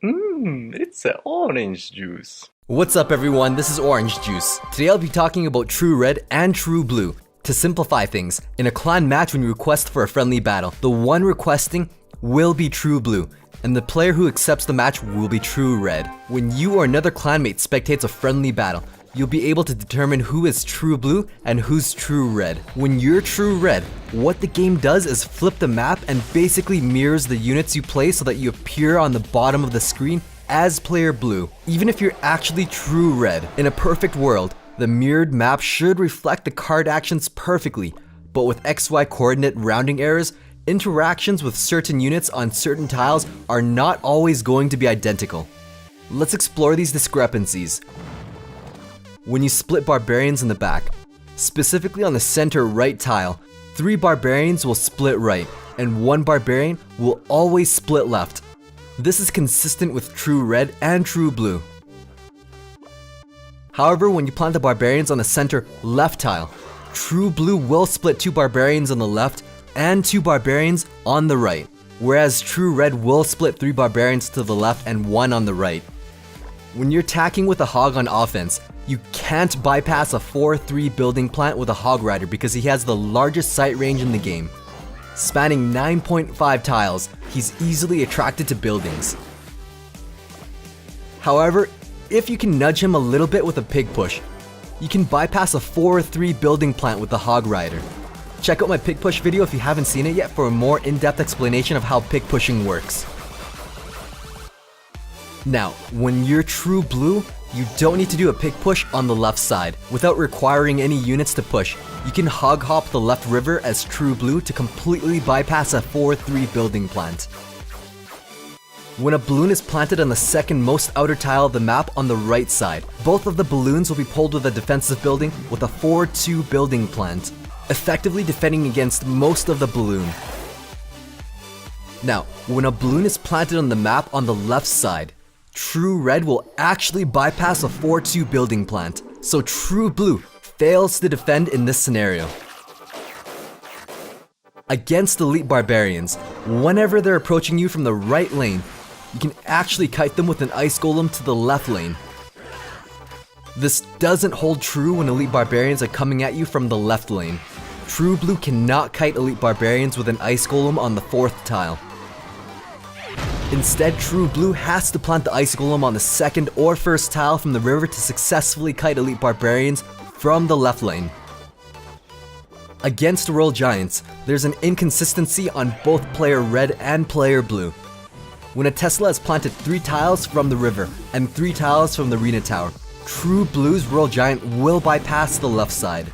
It's a orange juice. What's up everyone, this is Orange Juice. Today I'll be talking about True Red and True Blue. To simplify things, in a clan match when you request for a friendly battle, the one requesting will be True Blue, and the player who accepts the match will be True Red. When you or another clanmate spectates a friendly battle, you'll be able to determine who is True Blue and who's True Red. When you're True Red, what the game does is flip the map and basically mirrors the units you play so that you appear on the bottom of the screen as player Blue, even if you're actually True Red. In a perfect world, the mirrored map should reflect the card actions perfectly, but with XY coordinate rounding errors, interactions with certain units on certain tiles are not always going to be identical. Let's explore these discrepancies. When you split barbarians in the back, specifically on the center right tile, 3 barbarians will split right, and 1 barbarian will always split left. This is consistent with True Red and True Blue. However, when you plant the barbarians on the center left tile, True Blue will split 2 barbarians on the left and 2 barbarians on the right, whereas True Red will split 3 barbarians to the left and 1 on the right. When you're attacking with a hog on offense, you can't bypass a 4-3 building plant with a hog rider because he has the largest sight range in the game. Spanning 9.5 tiles, he's easily attracted to buildings. However, if you can nudge him a little bit with a pig push, you can bypass a 4-3 building plant with the hog rider. Check out my pig push video if you haven't seen it yet for a more in-depth explanation of how pig pushing works. Now, when you're True Blue, you don't need to do a pig push on the left side. Without requiring any units to push, you can hog hop the left river as True Blue to completely bypass a 4-3 building plant. When a balloon is planted on the second most outer tile of the map on the right side, both of the balloons will be pulled with a defensive building with a 4-2 building plant, effectively defending against most of the balloon. Now, when a balloon is planted on the map on the left side, True Red will actually bypass a 4-2 building plant, so True Blue fails to defend in this scenario. Against elite barbarians, whenever they're approaching you from the right lane, you can actually kite them with an ice golem to the left lane. This doesn't hold true when elite barbarians are coming at you from the left lane. True Blue cannot kite elite barbarians with an ice golem on the 4th tile. Instead, True Blue has to plant the ice golem on the 2nd or 1st tile from the river to successfully kite elite barbarians from the left lane. Against Royal Giants, there's an inconsistency on both player Red and player Blue. When a Tesla has planted 3 tiles from the river and 3 tiles from the arena tower, True Blue's Royal Giant will bypass the left side.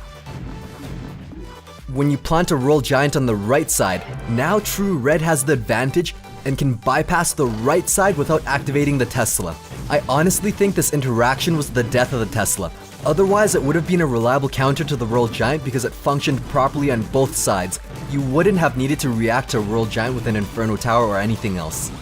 When you plant a Royal Giant on the right side, now True Red has the advantage and can bypass the right side without activating the Tesla. I honestly think this interaction was the death of the Tesla. Otherwise, it would have been a reliable counter to the Royal Giant because it functioned properly on both sides. You wouldn't have needed to react to a Royal Giant with an Inferno Tower or anything else.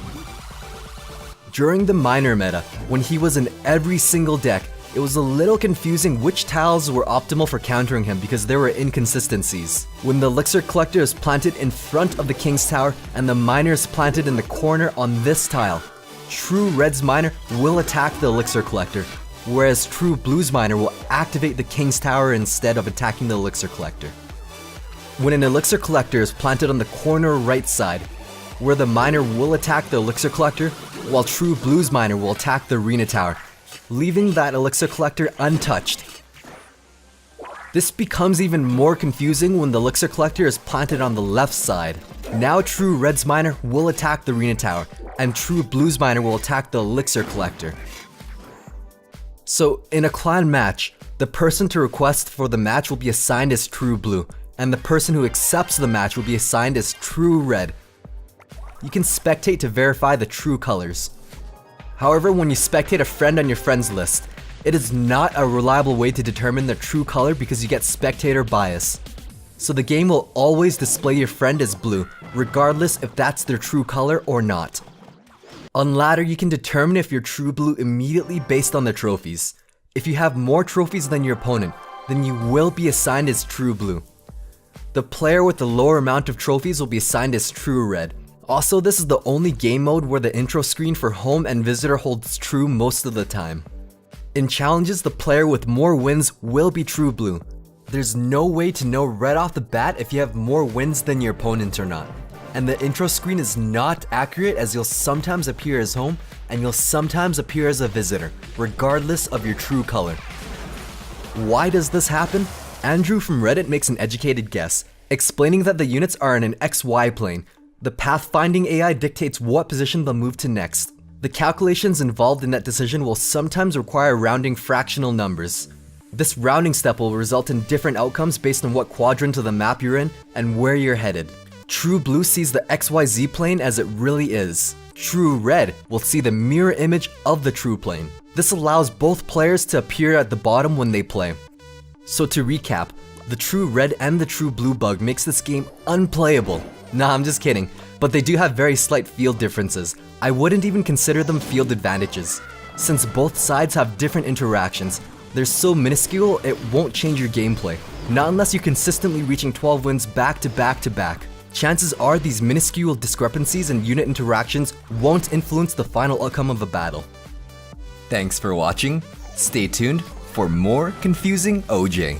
During the minor meta, when he was in every single deck, it was a little confusing which tiles were optimal for countering him because there were inconsistencies. When the Elixir Collector is planted in front of the King's Tower and the Miner is planted in the corner on this tile, True Red's Miner will attack the Elixir Collector, whereas True Blue's Miner will activate the King's Tower instead of attacking the Elixir Collector. When an Elixir Collector is planted on the corner right side, where the Miner will attack the Elixir Collector, while True Blue's Miner will attack the Arena Tower, leaving that Elixir Collector untouched. This becomes even more confusing when the Elixir Collector is planted on the left side. Now True Red's Miner will attack the Arena Tower, and True Blue's Miner will attack the Elixir Collector. So in a clan match, the person to request for the match will be assigned as True Blue, and the person who accepts the match will be assigned as True Red. You can spectate to verify the true colors. However, when you spectate a friend on your friends list, it is not a reliable way to determine their true color because you get spectator bias. So the game will always display your friend as blue, regardless if that's their true color or not. On ladder, you can determine if you're True Blue immediately based on the trophies. If you have more trophies than your opponent, then you will be assigned as True Blue. The player with the lower amount of trophies will be assigned as True Red. Also, this is the only game mode where the intro screen for home and visitor holds true most of the time. In challenges, the player with more wins will be true blue. There's no way to know right off the bat if you have more wins than your opponent or not. And the intro screen is not accurate, as you'll sometimes appear as home and you'll sometimes appear as a visitor, regardless of your true color. Why does this happen? Andrew from Reddit makes an educated guess, explaining that the units are in an XY plane. The pathfinding AI dictates what position they'll move to next. The calculations involved in that decision will sometimes require rounding fractional numbers. This rounding step will result in different outcomes based on what quadrant of the map you're in and where you're headed. True blue sees the XYZ plane as it really is. True red will see the mirror image of the true plane. This allows both players to appear at the bottom when they play. So to recap, the true red and the true blue bug makes this game unplayable. Nah, I'm just kidding, but they do have very slight field differences. I wouldn't even consider them field advantages. Since both sides have different interactions, they're so minuscule it won't change your gameplay. Not unless you're consistently reaching 12 wins back to back to back. Chances are these minuscule discrepancies in unit interactions won't influence the final outcome of a battle. Thanks for watching. Stay tuned for more confusing OJ.